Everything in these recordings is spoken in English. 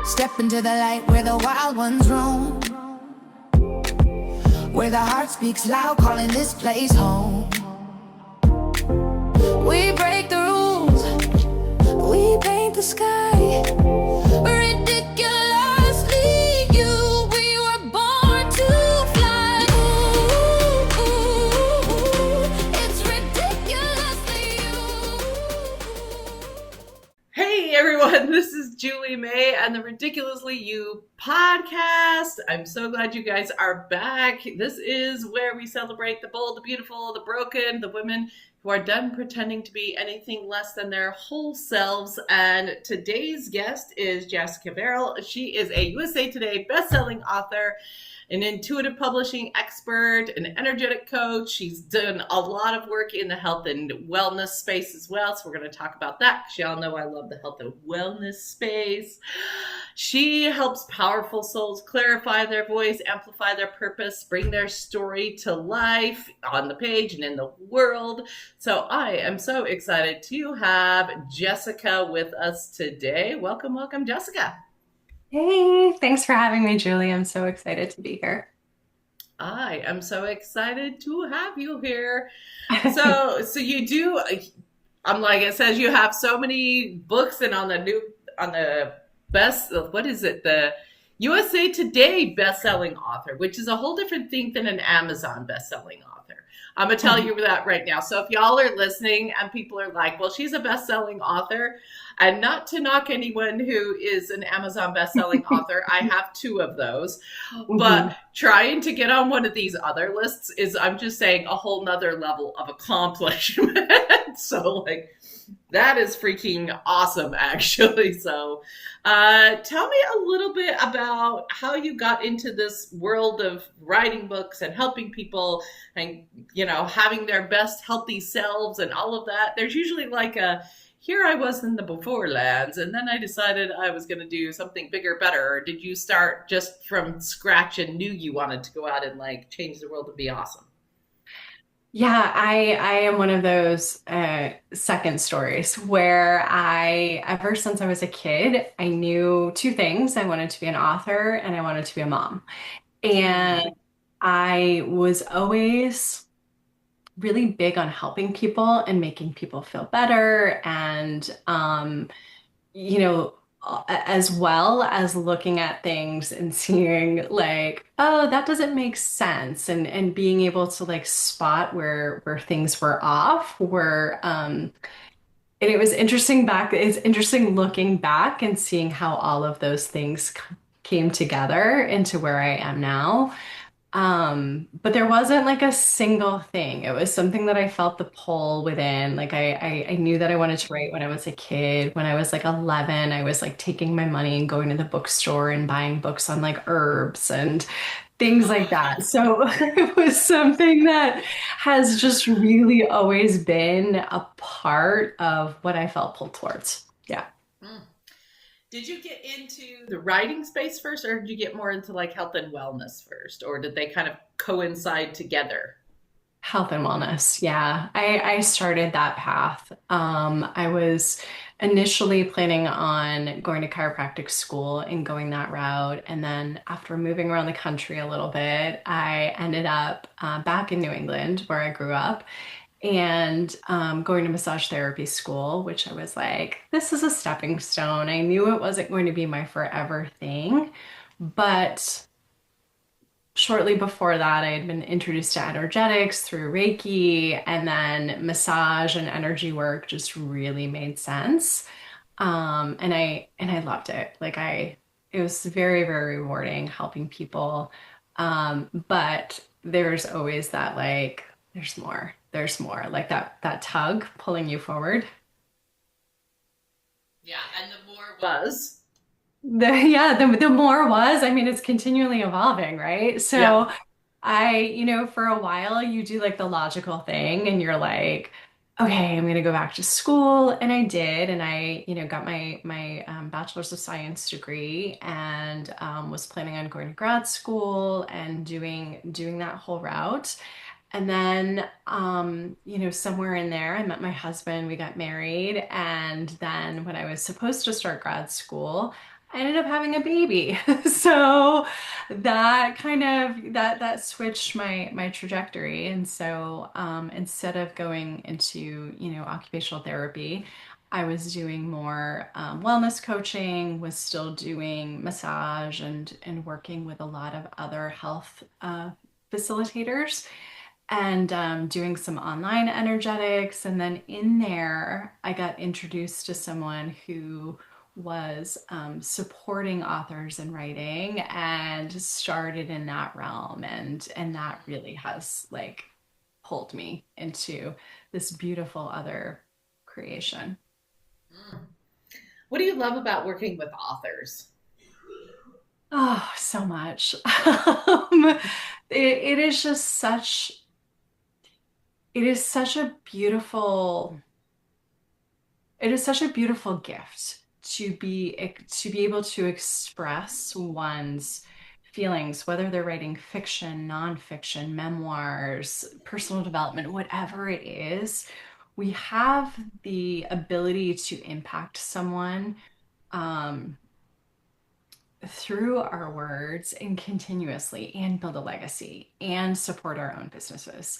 Step into the light where the wild ones roam, where the heart speaks loud, calling this place home. We break the rules, we paint the sky, ridiculously you, we were born to fly. Ooh, it's ridiculously you. Hey everyone, this is Julie May and the Ridiculously You podcast. I'm so glad you guys are back. This is where we celebrate the bold, the beautiful, the broken, the women who are done pretending to be anything less than their whole selves. And today's guest is Jessica Verrill. She is a USA Today bestselling author, an intuitive publishing expert, an energetic coach. She's done a lot of work in the health and wellness space as well. So we're going to talk about that. Y'all know I love the health and wellness space. She helps powerful souls clarify their voice, amplify their purpose, bring their story to life on the page and in the world. So I am so excited to have Jessica with us today. Welcome, welcome, Jessica. Hey, thanks for having me, Julie. I'm so excited to be here. I am so excited to have you here. So you do, like it says, you have so many books, and on the best, what is it? The USA Today bestselling author, which is a whole different thing than an Amazon bestselling author. I'm going to tell you that right now. So if y'all are listening and people are like, well, she's a bestselling author, and not to knock anyone who is an Amazon bestselling author, I have two of those. But trying to get on one of these other lists is, I'm just saying, a whole nother level of accomplishment. So like, that is freaking awesome, actually. So tell me a little bit about how you got into this world of writing books and helping people and, you know, having their best healthy selves and all of that. There's usually like here I was in the before lands, and then I decided I was going to do something bigger, better. Or did you start just from scratch and knew you wanted to go out and like change the world and be awesome? Yeah, I am one of those second stories where ever since I was a kid, I knew two things. I wanted to be an author and I wanted to be a mom. And I was always really big on helping people and making people feel better and you know, as well as looking at things and seeing like, oh, that doesn't make sense, and being able to like spot where things were off, were and it's interesting looking back and seeing how all of those things came together into where I am now. But there wasn't like a single thing. It was something that I felt the pull within. Like I knew that I wanted to write when I was a kid. When I was like 11, I was like taking my money and going to the bookstore and buying books on like herbs and things like that. So it was something that has just really always been a part of what I felt pulled towards. Yeah. Mm. Did you get into the writing space first, or did you get more into like health and wellness first, or did they kind of coincide together? Health and wellness. Yeah, I started that path. I was initially planning on going to chiropractic school and going that route. And then after moving around the country a little bit, I ended up back in New England where I grew up and going to massage therapy school, which I was like, this is a stepping stone. I knew it wasn't going to be my forever thing, but shortly before that, I had been introduced to energetics through Reiki, and then massage and energy work just really made sense. And I loved it. It was very, very rewarding helping people. But there's always that like, there's more, like that tug pulling you forward. Yeah, and the more was. The more was, I mean, it's continually evolving, right? Yeah. So for a while you do like the logical thing and you're like, okay, I'm gonna go back to school. And I did, and I got my bachelor's of science degree and was planning on going to grad school and doing that whole route. And then, somewhere in there, I met my husband, we got married. And then when I was supposed to start grad school, I ended up having a baby. So that kind of that switched my trajectory. And so instead of going into, occupational therapy, I was doing more wellness coaching, was still doing massage and working with a lot of other health facilitators and doing some online energetics. And then in there, I got introduced to someone who was supporting authors in writing and started in that realm. And that really has like pulled me into this beautiful other creation. What do you love about working with authors? Oh, so much. It is just such a beautiful it is such a beautiful gift to be able to express one's feelings, whether they're writing fiction, nonfiction, memoirs, personal development, whatever it is. We have the ability to impact someone um, through our words and continuously and build a legacy and support our own businesses.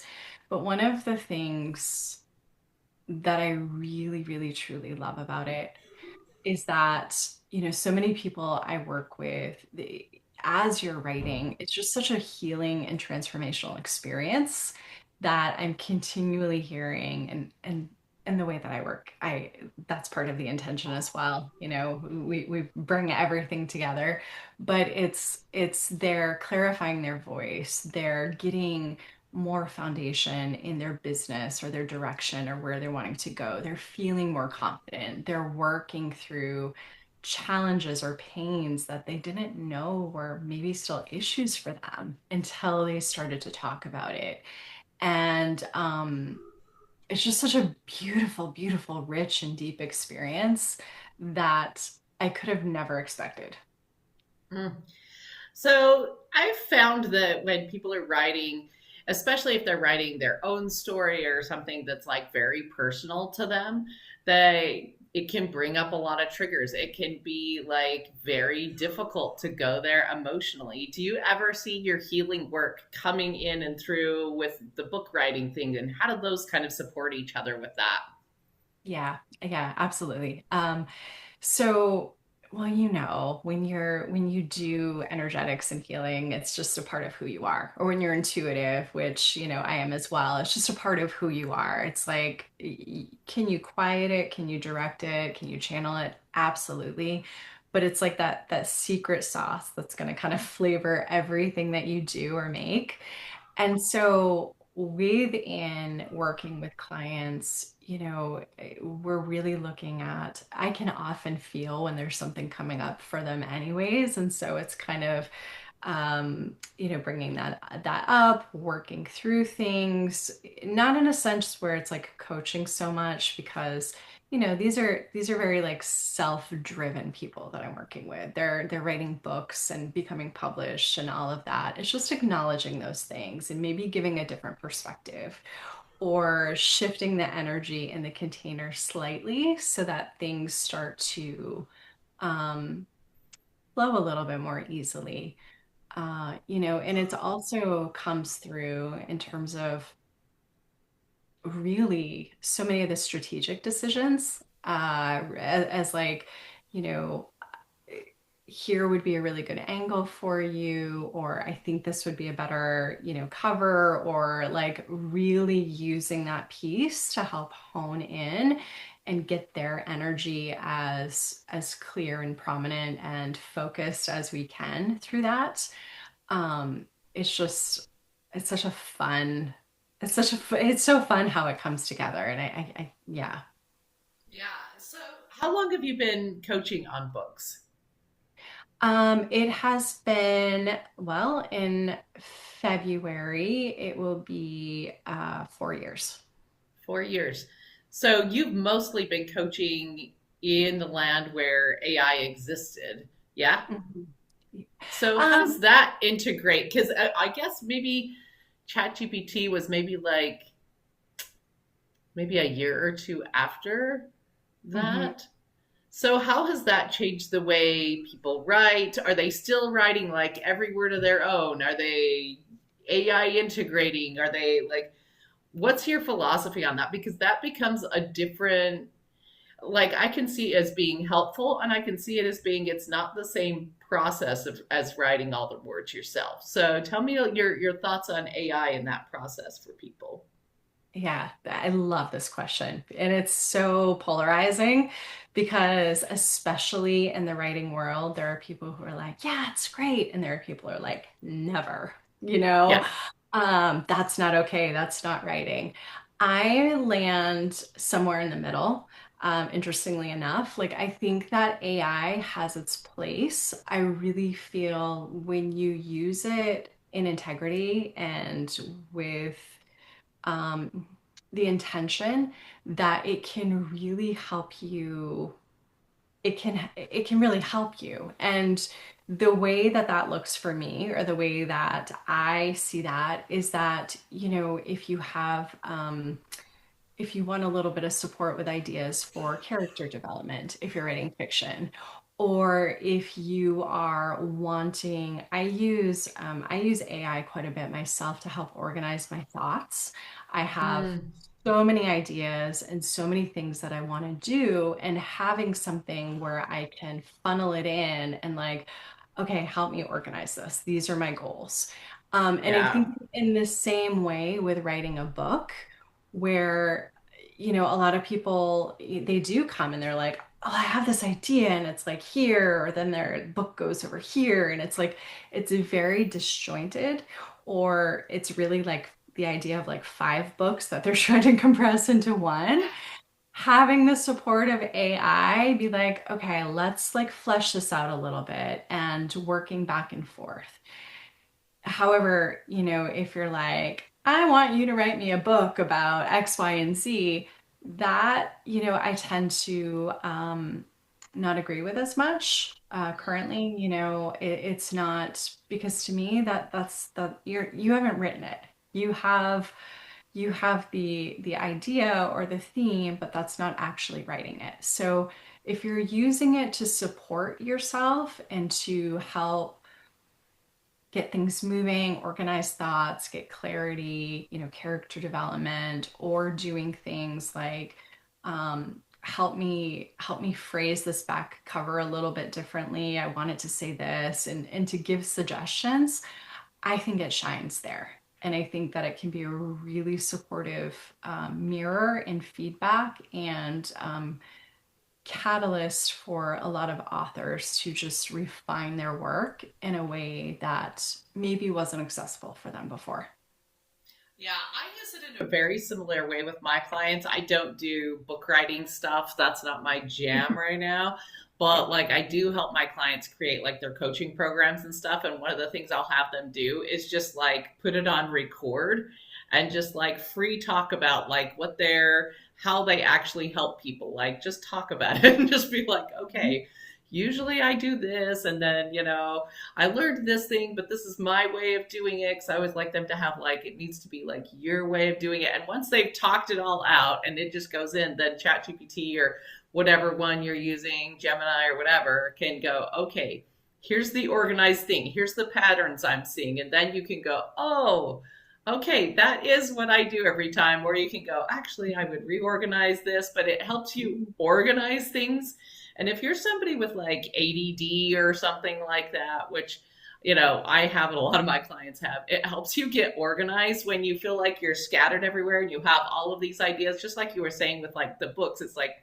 But one of the things that I really, really, truly love about it is that, so many people I work with, as you're writing, it's just such a healing and transformational experience that I'm continually hearing and the way that I work, that's part of the intention as well. We bring everything together, but it's they're clarifying their voice, they're getting more foundation in their business or their direction or where they're wanting to go. They're feeling more confident. They're working through challenges or pains that they didn't know were maybe still issues for them until they started to talk about it. And it's just such a beautiful, beautiful, rich and deep experience that I could have never expected. Mm. So I've found that when people are writing, especially if they're writing their own story or something that's like very personal to them, they it can bring up a lot of triggers. It can be like very difficult to go there emotionally. Do you ever see your healing work coming in and through with the book writing thing? And how do those kind of support each other with that? Yeah, yeah, absolutely. So, well, when you do energetics and healing, it's just a part of who you are. Or when you're intuitive, which, I am as well, it's just a part of who you are. It's like, can you quiet it? Can you direct it? Can you channel it? Absolutely. But it's like that secret sauce that's going to kind of flavor everything that you do or make. And so within working with clients, we're really looking at, I can often feel when there's something coming up for them anyways. And so it's kind of, bringing that up, working through things, not in a sense where it's like coaching so much because these are very like self-driven people that I'm working with. They're writing books and becoming published and all of that. It's just acknowledging those things and maybe giving a different perspective or shifting the energy in the container slightly so that things start to um, flow a little bit more easily. And it's also comes through in terms of really so many of the strategic decisions as like, you know, here would be a really good angle for you, or I think this would be a better, cover, or like really using that piece to help hone in and get their energy as clear and prominent and focused as we can through that. It's just it's such a fun it's so fun how it comes together. And yeah. Yeah. So how long have you been coaching on books? It has been, well, in February, it will be 4 years. 4 years. So you've mostly been coaching in the land where AI existed. Yeah. Mhm. So how does Um, that integrate? Because I guess maybe ChatGPT was maybe a year or two after mhm. that. So how has that changed the way people write? Are they still writing like every word of their own? Are they AI integrating? Are they like, what's your philosophy on that? Because that becomes a different, like I can see it as being helpful and I can see it as being it's not the same process as writing all the words yourself. So tell me your thoughts on AI in that process for people. Yeah, I love this question. And it's so polarizing because, especially in the writing world, there are people who are like, yeah, it's great. And there are people who are like, never, you know, Yeah. that's not okay. That's not writing. I land somewhere in the middle. Interestingly enough, like I think that AI has its place. I really feel when you use it in integrity and with um, the intention that it can really help you. It can really help you. And the way that that looks for me, or the way that I see that, is that, if you want a little bit of support with ideas for character development, if you're writing fiction, or if you are wanting, I use AI quite a bit myself to help organize my thoughts. I have Mm, so many ideas and so many things that I want to do, and having something where I can funnel it in and like, okay, help me organize this. These are my goals. And I yeah. think in the same way with writing a book, where a lot of people, they do come and they're like, oh, I have this idea and it's like here, or then their book goes over here, and it's like it's very disjointed, or it's really like the idea of like five books that they're trying to compress into one. Having the support of AI be like, okay, let's like flesh this out a little bit, and working back and forth. However, if you're like, I want you to write me a book about X, Y, and Z, that, I tend to not agree with as much. Currently, it's not, because to me that you haven't written it. You have the idea or the theme, but that's not actually writing it. So if you're using it to support yourself and to help get things moving, organize thoughts, get clarity, character development, or doing things like help me phrase this back cover a little bit differently. I want it to say this, and to give suggestions. I think it shines there. And I think that it can be a really supportive mirror and feedback, and catalyst for a lot of authors to just refine their work in a way that maybe wasn't accessible for them before. Yeah, I use it in a very similar way with my clients. I don't do book writing stuff. That's not my jam right now. But like I do help my clients create like their coaching programs and stuff. And one of the things I'll have them do is just like put it on record and just like free talk about like how they actually help people. Like just talk about it and just be like, okay, usually I do this. And then, I learned this thing, but this is my way of doing it. Cause I always like them to have like, it needs to be like your way of doing it. And once they've talked it all out and it just goes in, then ChatGPT or whatever one you're using, Gemini or whatever, can go, okay, here's the organized thing. Here's the patterns I'm seeing. And then you can go, oh, okay, that is what I do every time. Or you can go, actually, I would reorganize this, but it helps you organize things. And if you're somebody with like ADD or something like that, which, I have and a lot of my clients have, it helps you get organized when you feel like you're scattered everywhere and you have all of these ideas, just like you were saying with like the books. It's like,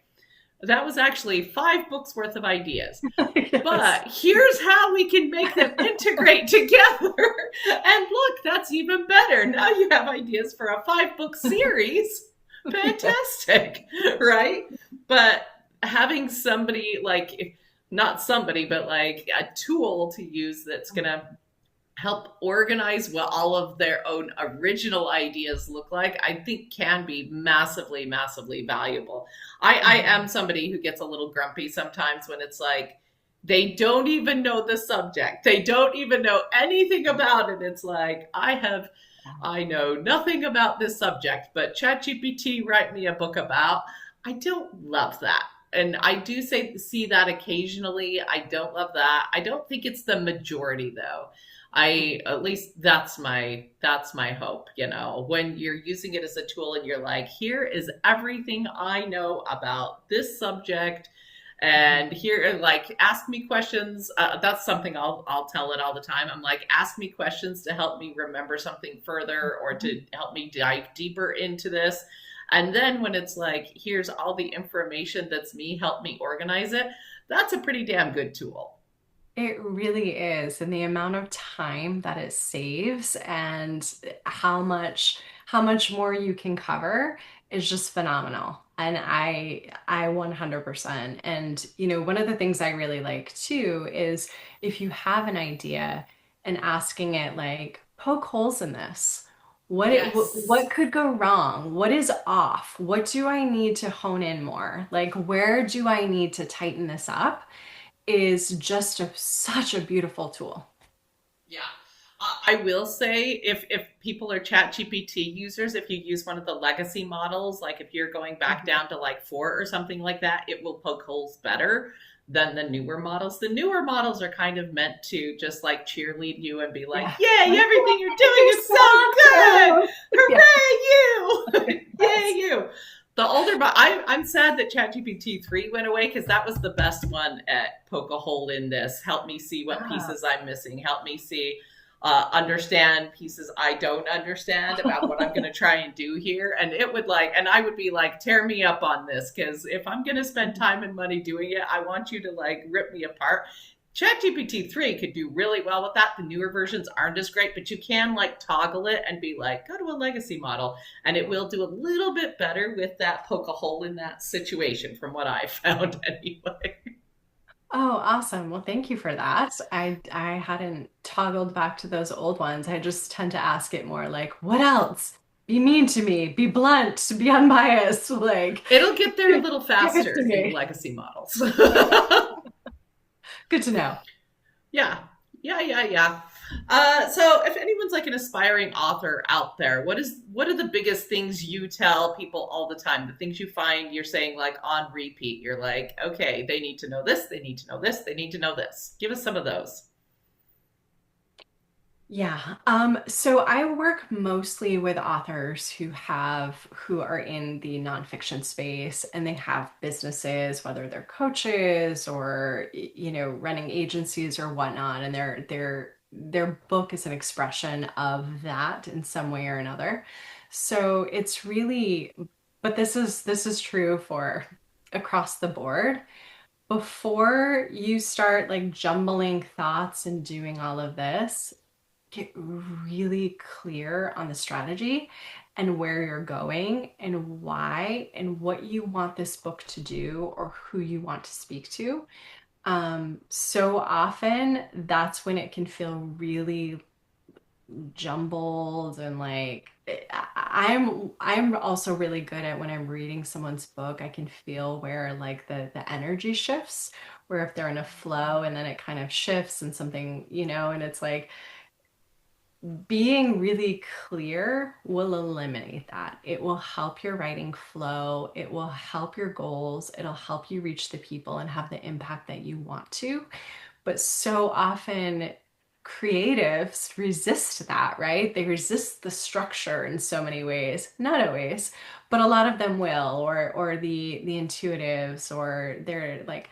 that was actually 5 books worth of ideas. Yes. But here's how we can make them integrate together. And look, that's even better. Now you have ideas for a 5-book series. Fantastic, right? But having somebody like, not somebody, but like a tool to use that's going to help organize what all of their own original ideas look like, I think can be massively, massively valuable. I am somebody who gets a little grumpy sometimes when it's like, they don't even know the subject. They don't even know anything about it. It's like, I know nothing about this subject, but ChatGPT write me a book about. I don't love that. and I do see that occasionally. I don't love that. I don't think it's the majority though. I at least that's my hope, when you're using it as a tool and you're like, here is everything I know about this subject, and here, like, ask me questions. That's something I'll tell it all the time. I'm like, ask me questions to help me remember something further or to help me dive deeper into this. And then when it's like, here's all the information that's me, help me organize it, that's a pretty damn good tool. It really is. And the amount of time that it saves and how much more you can cover is just phenomenal. And I 100%. And one of the things I really like too is if you have an idea and asking it like, poke holes in this. What Yes. could go wrong? What is off? What do I need to hone in more? Like, where do I need to tighten this up? Is just such a beautiful tool. Yeah. I will say if people are ChatGPT users, if you use one of the legacy models, like if you're going back Mhm. down to like 4 or something like that, it will poke holes better than the newer models. The newer models are kind of meant to just like cheerlead you and be like, Yeah. yay, Like, everything you're doing you're is so so good. awesome. Yeah. Hooray, you. Yay, Yes. you. The older, but I'm sad that ChatGPT 3 went away because that was the best one at poke a hole in this. Help me see what Yeah. pieces I'm missing. Help me see, understand pieces I don't understand about what I'm going to try and do here. And it would like, and I would be like, tear me up on this because if I'm going to spend time and money doing it, I want you to like rip me apart. ChatGPT 3 could do really well with that. The newer versions aren't as great, but you can like toggle it and be like, go to a legacy model, and it will do a little bit better with that poke a hole in that situation, from what I found anyway. Oh, awesome. Well, thank you for that. I hadn't toggled back to those old ones. I just tend to ask it more like, what else? Be mean to me, be blunt, be unbiased, like It'll get there a little give it to faster in me. legacy models. Okay. Good to know. Yeah, yeah. So if anyone's like an aspiring author out there, what are the biggest things you tell people all the time? The things you find you're saying like on repeat. You're like, okay, they need to know this, they need to know this, they need to know this. Give us some of those. Yeah. So I work mostly with authors who are in the nonfiction space and they have businesses, whether they're coaches or running agencies or whatnot, and their book is an expression of that in some way or another. So it's really, but this is true for across the board. Before you start like jumbling thoughts and doing all of this, get really clear on the strategy and where you're going and why and what you want this book to do or who you want to speak to. So often that's when it can feel really jumbled and like I'm also really good at when I'm reading someone's book, I can feel where like the energy shifts, where if they're in a flow and then it kind of shifts and something, and it's like being really clear will eliminate that. It will help your writing flow. It will help your goals. It'll help you reach the people and have the impact that you want to. But so often creatives resist that, right? They resist the structure in so many ways. Not always, but a lot of them will, or the intuitives, or they're like,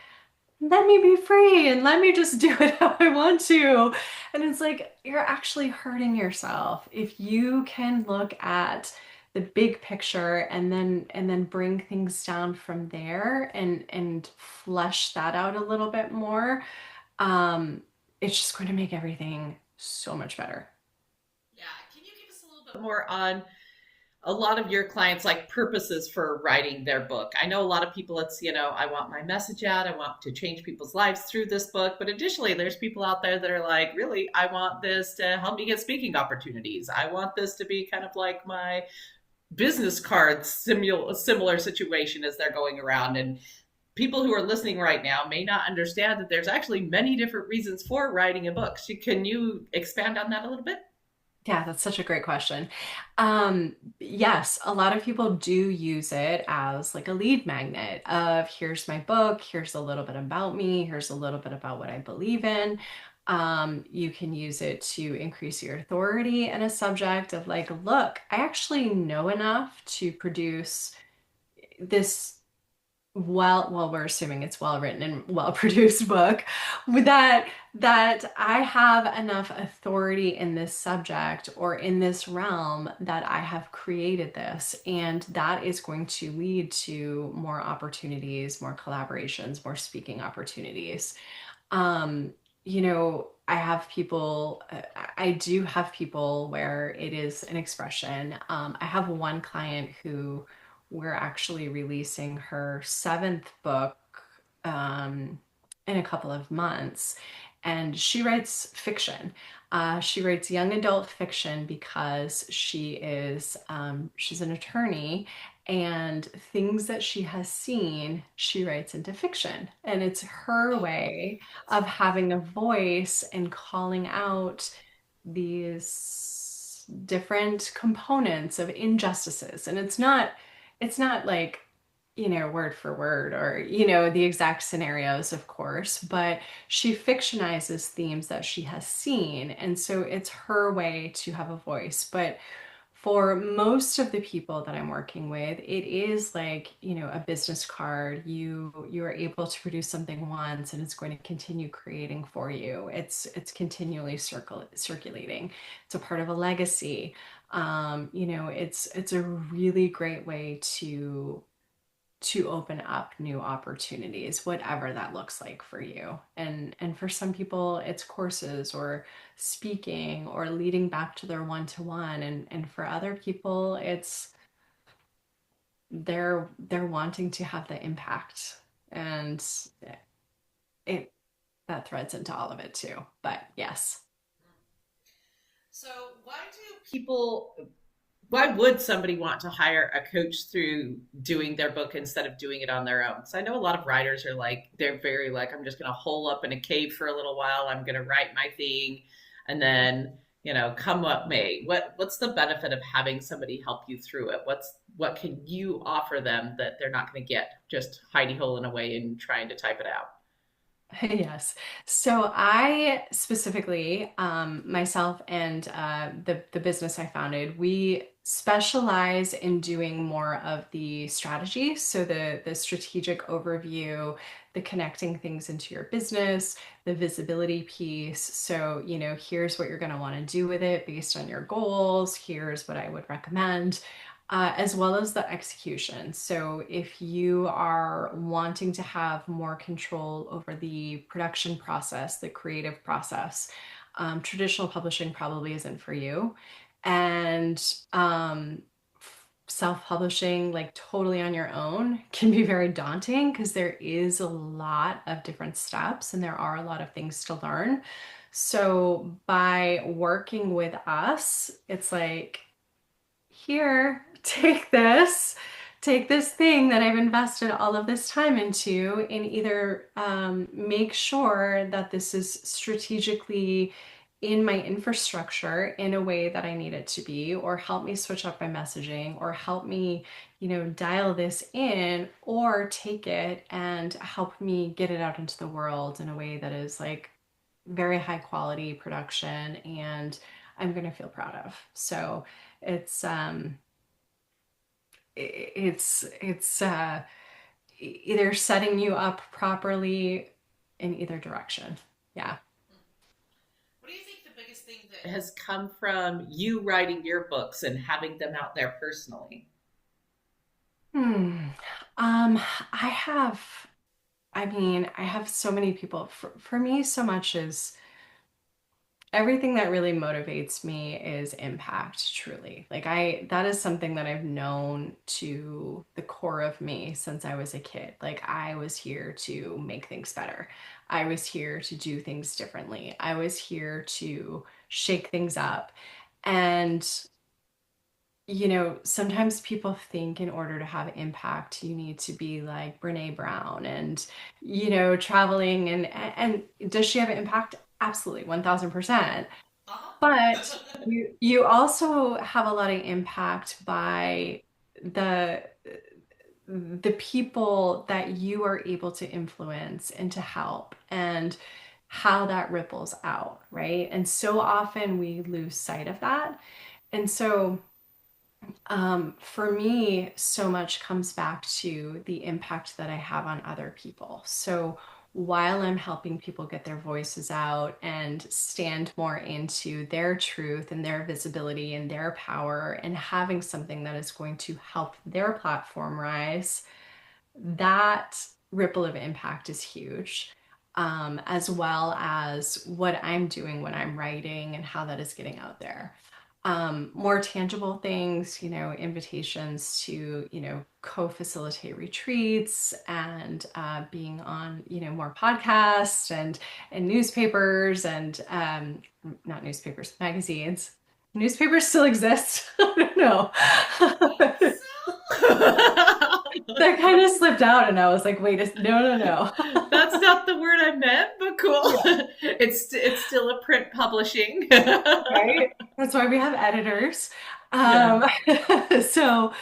let me be free and let me just do it how I want to. And it's like, you're actually hurting yourself. If you can look at the big picture and then bring things down from there and flesh that out a little bit more, um, it's just going to make everything so much better. Yeah. Can you give us a little bit more on a lot of your clients like purposes for writing their book? I know a lot of people, it's, I want my message out, I want to change people's lives through this book, but additionally there's people out there that are like, really, I want this to help me get speaking opportunities, I want this to be kind of like my business cards, similar situation as they're going around. And people who are listening right now may not understand that there's actually many different reasons for writing a book. So can you expand on that a little bit? Yeah, that's such a great question. Yes, a lot of people do use it as like a lead magnet of here's my book, here's a little bit about me, here's a little bit about what I believe in. You can use it to increase your authority in a subject of like, look, I actually know enough to produce this we're assuming it's well written and well produced book with that I have enough authority in this subject or in this realm that I have created this, and that is going to lead to more opportunities, more collaborations, more speaking opportunities. um I have people, I do have people where it is an expression. I have one client who we're actually releasing her seventh book um, in a couple of months, and she writes fiction. She writes young adult fiction because she's an attorney, and things that she has seen, she writes into fiction. And it's her Oh, way that's of fun. having a voice and calling out these different components of injustices. And it's not like, word for word or, the exact scenarios, of course, but she fictionizes themes that she has seen. And so it's her way to have a voice. But for most of the people that I'm working with, it is like, a business card. You are able to produce something once and it's going to continue creating for you. It's continually circulating. It's a part of a legacy. It's a really great way to open up new opportunities, whatever that looks like for you. And for some people, it's courses or speaking or leading back to their one-to-one. And for other people, it's they're wanting to have the impact. And it that threads into all of it too. But yes. So, why would somebody want to hire a coach through doing their book instead of doing it on their own? So I know a lot of writers are like, they're very like, I'm just going to hole up in a cave for a little while. I'm going to write my thing and then, come what may. What's the benefit of having somebody help you through it? What can you offer them that they're not going to get just hidey holing away and trying to type it out? Yes. So I specifically, myself and the business I founded, we specialize in doing more of the strategy. So the strategic overview, the connecting things into your business, the visibility piece. So, here's what you're going to want to do with it based on your goals. Here's what I would recommend, as well as the execution. So, if you are wanting to have more control over the production process, the creative process, traditional publishing probably isn't for you. And self publishing, like totally on your own, can be very daunting because there is a lot of different steps and there are a lot of things to learn. So, by working with us, it's like, here, take this thing that I've invested all of this time into, and either make sure that this is strategically in my infrastructure in a way that I need it to be, or help me switch up my messaging, or help me, dial this in, or take it and help me get it out into the world in a way that is like very high quality production and I'm going to feel proud of. So it's it's either setting you up properly in either direction. Yeah. What do you think the biggest thing that has come from you writing your books and having them out there personally? Hmm. I have, I have so many people. For me, so much is everything that really motivates me is impact, truly. Like that is something that I've known to the core of me since I was a kid. Like I was here to make things better. I was here to do things differently. I was here to shake things up. And sometimes people think in order to have impact, you need to be like Brene Brown and, traveling and does she have an impact? Absolutely, 1000%. But you also have a lot of impact by the the people that you are able to influence and to help and how that ripples out, right? And so often we lose sight of that. And so for me, so much comes back to the impact that I have on other people. So while I'm helping people get their voices out and stand more into their truth and their visibility and their power and having something that is going to help their platform rise, that ripple of impact is huge. As well as what I'm doing when I'm writing and how that is getting out there. More tangible things, invitations to, co-facilitate retreats and being on, more podcasts and newspapers and not newspapers, magazines. Newspapers still exist. I don't know. That kind of slipped out, and I was like, wait, no, no, That's no. not the word I meant, but cool. Yeah, It's still a print publishing. right. That's why we have editors. Yeah. Um, so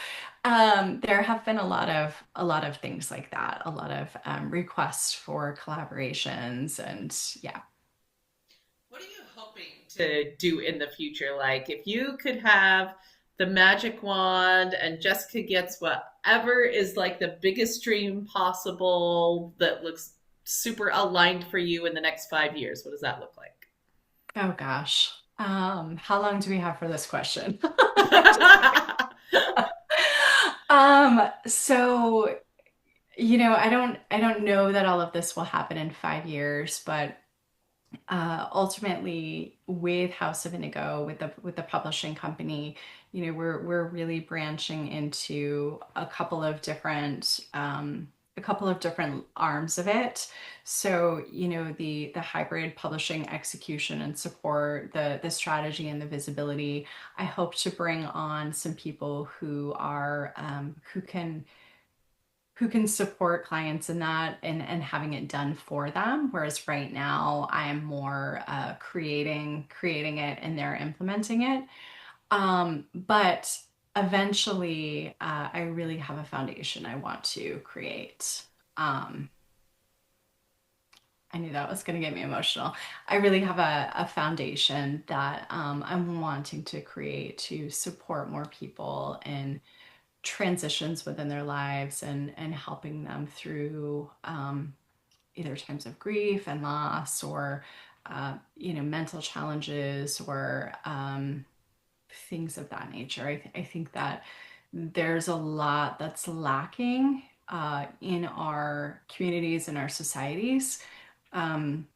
there have been a lot of things like that, a lot of requests for collaborations, and yeah. What are you hoping to do in the future? Like, if you could have the magic wand and Jessica gets whatever is like the biggest dream possible that looks super aligned for you in the next 5 years, what does that look like? Oh gosh. How long do we have for this question? So I don't know that all of this will happen in 5 years, but ultimately with House of Inigo, with the publishing company, we're really branching into a couple of different arms of it. So, the hybrid publishing execution and support, the strategy and the visibility. I hope to bring on some people who can support clients in that and having it done for them. Whereas right now I am more creating it and they're implementing it. But eventually, I really have a foundation I want to create. Um, I knew that was going to get me emotional. I really have a foundation that I'm wanting to create to support more people in transitions within their lives and helping them through either times of grief and loss or mental challenges or things of that nature. I think that there's a lot that's lacking in our communities and our societies um,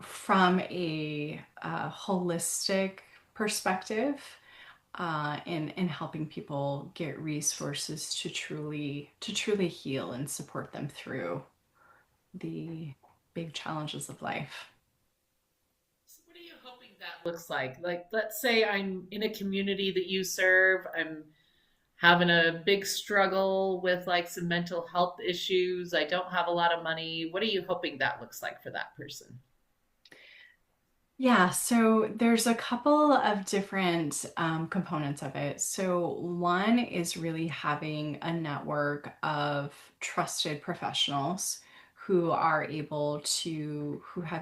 from a holistic perspective in helping people get resources to truly heal and support them through the big challenges of life. So what are you hoping that looks like? Like, let's say I'm in a community that you serve. I'm having a big struggle with like some mental health issues. I don't have a lot of money. What are you hoping that looks like for that person? Yeah, so there's a couple of different components of it. So one is really having a network of trusted professionals who have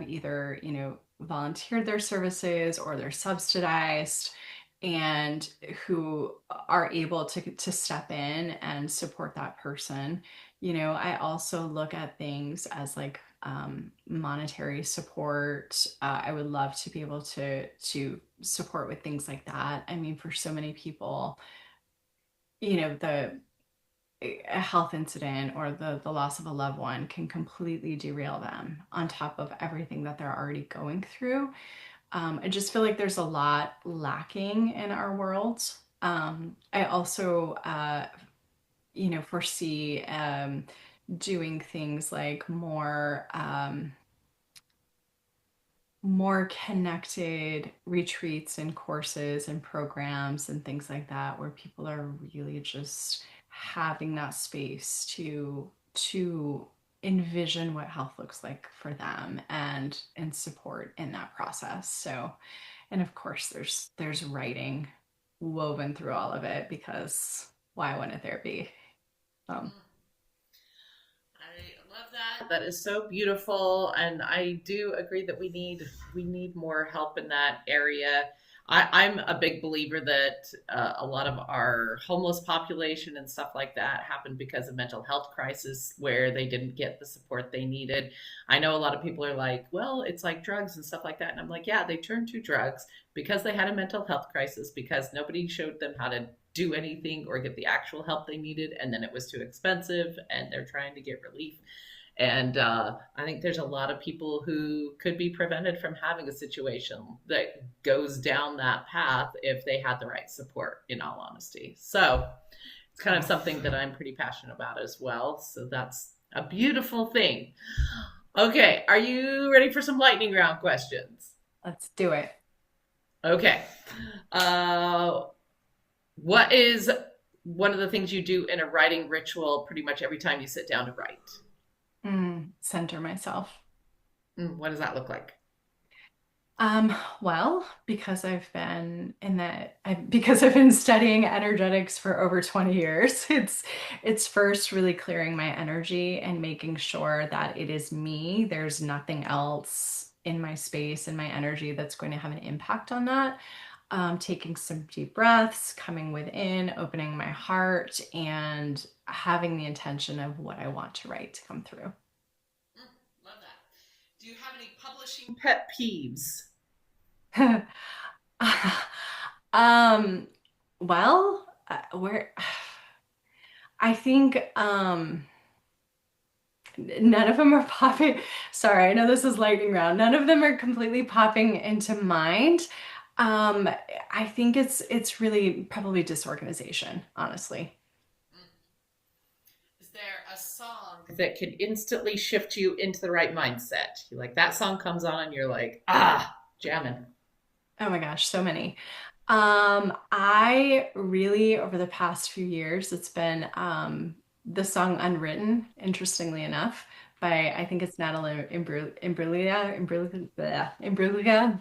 either, volunteered their services or they're subsidized and who are able to step in and support that person. I also look at things as like monetary support. I would love to be able to support with things like that. I mean, for so many people, the a health incident or the loss of a loved one can completely derail them on top of everything that they're already going through. I just feel like there's a lot lacking in our world. I also, foresee doing things like more connected retreats and courses and programs and things like that where people are really just having that space to envision what health looks like for them and support in that process. So, and of course there's writing woven through all of it because why wouldn't there be? Um, I love that. That is so beautiful, and I do agree that we need more help in that area. I'm a big believer that a lot of our homeless population and stuff like that happened because of mental health crisis, where they didn't get the support they needed. I know a lot of people are like, "Well, it's like drugs and stuff like that," and I'm like, "Yeah, they turned to drugs because they had a mental health crisis because nobody showed them how to do anything or get the actual help they needed, and then it was too expensive, and they're trying to get relief." And I think there's a lot of people who could be prevented from having a situation that goes down that path if they had the right support, in all honesty. So it's kind of something that I'm pretty passionate about as well. So that's a beautiful thing. Okay, are you ready for some lightning round questions? let's do it. Okay. Uh, what is one of the things you do in a writing ritual pretty much every time you sit down to write? Center myself. What does that look like? Well, because because I've been studying energetics for over 20 years, it's first really clearing my energy and making sure that it is me. There's nothing else in my space and my energy that's going to have an impact on that. Taking some deep breaths, coming within, opening my heart, and having the intention of what I want to write to come through. Love that. Do you have any publishing pet peeves? Um, well, where I think none of them are popping. Sorry, I know this is lightning round. None of them are completely popping into mind. Um, I think it's really probably disorganization, honestly. Is there a song that could instantly shift you into the right mindset? You like that song comes on and you're like, jamming. Oh my gosh, so many. I really, over the past few years, it's been the song Unwritten, interestingly enough, by I think it's Natalie Imbruglia,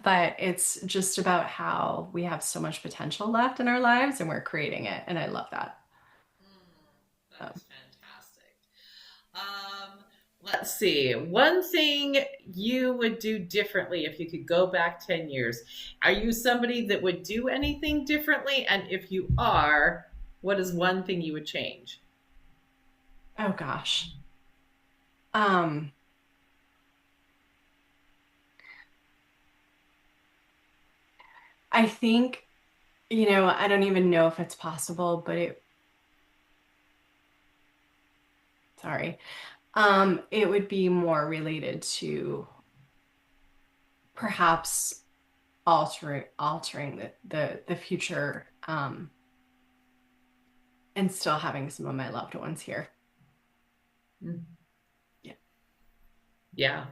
but it's just about how we have so much potential left in our lives and we're creating it, and I love that. That Um, is fantastic. Let's see. One thing you would do differently if you could go back 10 years. Are you somebody that would do anything differently? And if you are, what is one thing you would change? oh gosh. Um, I think, I don't even know if it's possible, but sorry. It would be more related to perhaps altering the future, and still having some of my loved ones here. Mm, Yeah. Yeah,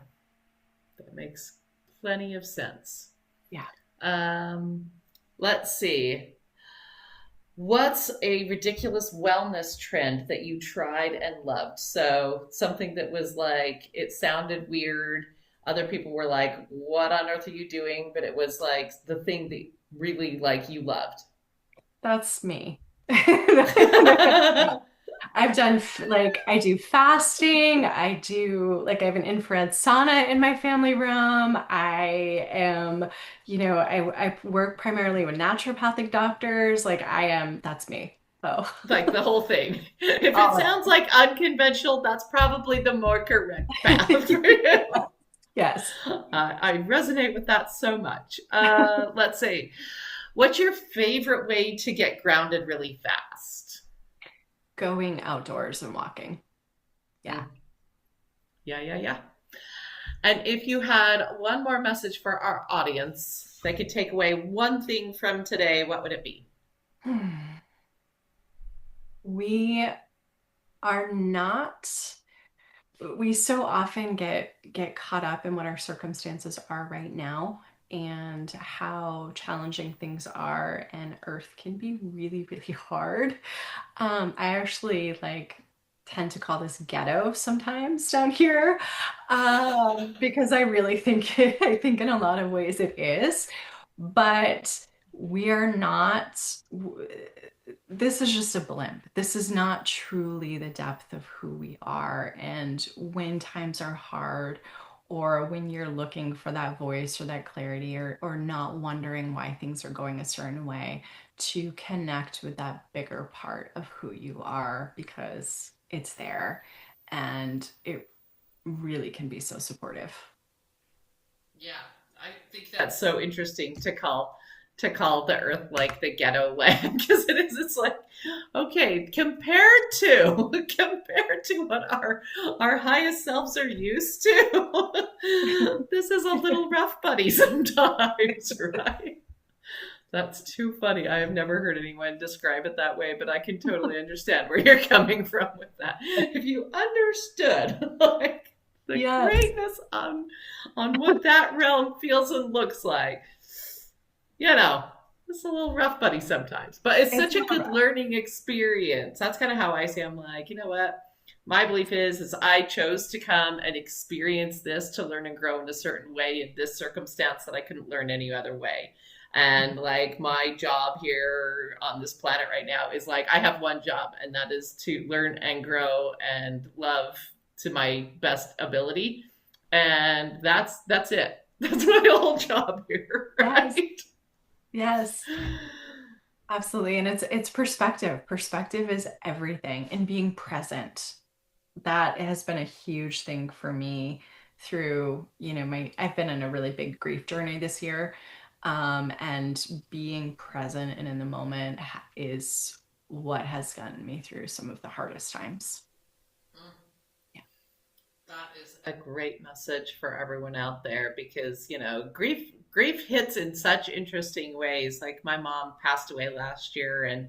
that makes plenty of sense. Yeah. Um, let's see. What's a ridiculous wellness trend that you tried and loved? So something that was like, it sounded weird. Other people were like, what on earth are you doing? But it was like the thing that really like you loved. That's me. I've done like I do fasting. I have an infrared sauna in my family room. I am, I work primarily with naturopathic doctors. That's me. Oh, Like the whole thing. If it all of sounds like unconventional, that's probably the more correct path for you. it. Yes. I resonate with that so much. Let's see. What's your favorite way to get grounded really fast? Going outdoors and walking. Yeah. Mm, yeah, yeah, yeah. And if you had one more message for our audience, they could take away one thing from today, what would it be? We are not, we so often get caught up in what our circumstances are right now and how challenging things are, and earth can be really, really hard. I actually like tend to call this ghetto sometimes down here, because I really think I think in a lot of ways it is. But we are not, this is just a blimp. This is not truly the depth of who we are. And when times are hard, or when you're looking for that voice or that clarity, or not wondering why things are going a certain way, to connect with that bigger part of who you are, because it's there and it really can be so supportive. Yeah, I think that's so interesting to call the earth like the ghetto land because it is. It's like, okay, compared to what our highest selves are used to, this is a little rough, buddy, sometimes, right? That's too funny. I have never heard anyone describe it that way, but I can totally understand where you're coming from with that. If you understood, like, the Yes. greatness on what that realm feels and looks like, it's a little rough, buddy, sometimes. But it's It's such a not good rough. learning experience. That's kind of how I see it. I'm like, you know what? My belief is I chose to come and experience this to learn and grow in a certain way in this circumstance that I couldn't learn any other way. And like my job here on this planet right now is like I have one job, and that is to learn and grow and love to my best ability. And that's it. That's my whole job here, Yes. right? Yes. Absolutely. And it's perspective. Perspective is everything, and being present. That has been a huge thing for me through, I've been in a really big grief journey this year. And being present and in the moment is what has gotten me through some of the hardest times. Yeah. That is a great message for everyone out there because, grief hits in such interesting ways. Like my mom passed away last year, and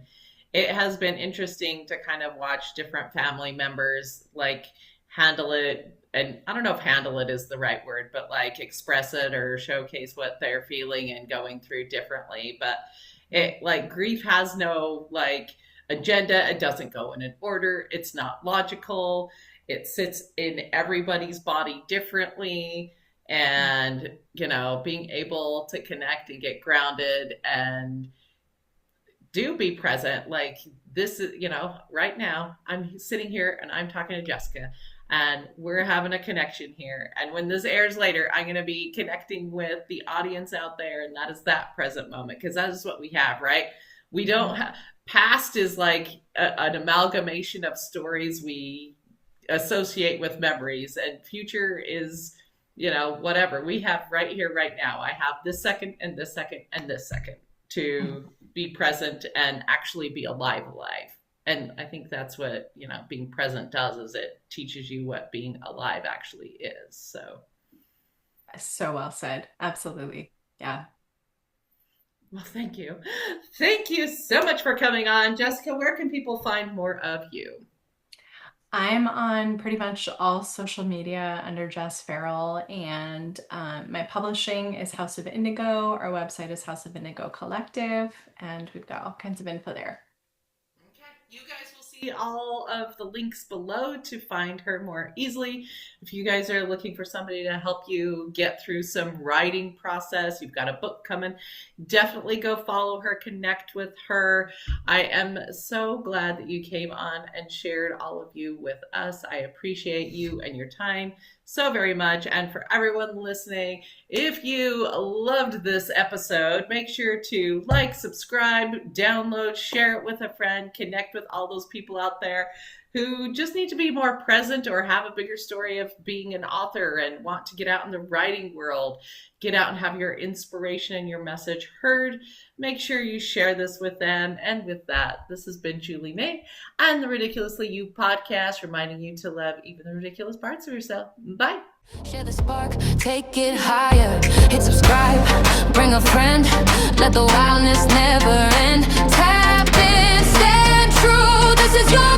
it has been interesting to kind of watch different family members like handle it. And I don't know if handle it is the right word, but like express it or showcase what they're feeling and going through differently. But it like grief has no like agenda. It doesn't go in an order. It's not logical. It sits in everybody's body differently. And, being able to connect and get grounded and do be present. Like this is, right now I'm sitting here and I'm talking to Jessica and we're having a connection here. And when this airs later, I'm going to be connecting with the audience out there. And that is that present moment because that is what we have, right? We don't have, past is like an amalgamation of stories we associate with memories, and future is, whatever we have right here, right now. I have this second and this second and this second to be present and actually be alive. And I think that's what, being present does is it teaches you what being alive actually is. So well said. Absolutely. Yeah. Well, thank you. Thank you so much for coming on. Jessica, where can people find more of you? I'm on pretty much all social media under Jess Verrill, and my publishing is House of Indigo. Our website is House of Inigo Collective, and we've got all kinds of info there. Okay, you guys will see all of the links below to find her more easily. If you guys are looking for somebody to help you get through some writing process, you've got a book coming, definitely go follow her, connect with her. I am so glad that you came on and shared all of you with us. I appreciate you and your time so very much. And for everyone listening, if you loved this episode, make sure to like, subscribe, download, share it with a friend, connect with all those people out there who just need to be more present or have a bigger story of being an author and want to get out in the writing world, get out and have your inspiration and your message heard. Make sure you share this with them. And with that, this has been Julie May and the Ridiculously You podcast, reminding you to love even the ridiculous parts of yourself. Bye. Share the spark, take it higher. Hit subscribe, bring a friend. Let the wildness never end. Tap in, stand true. This is your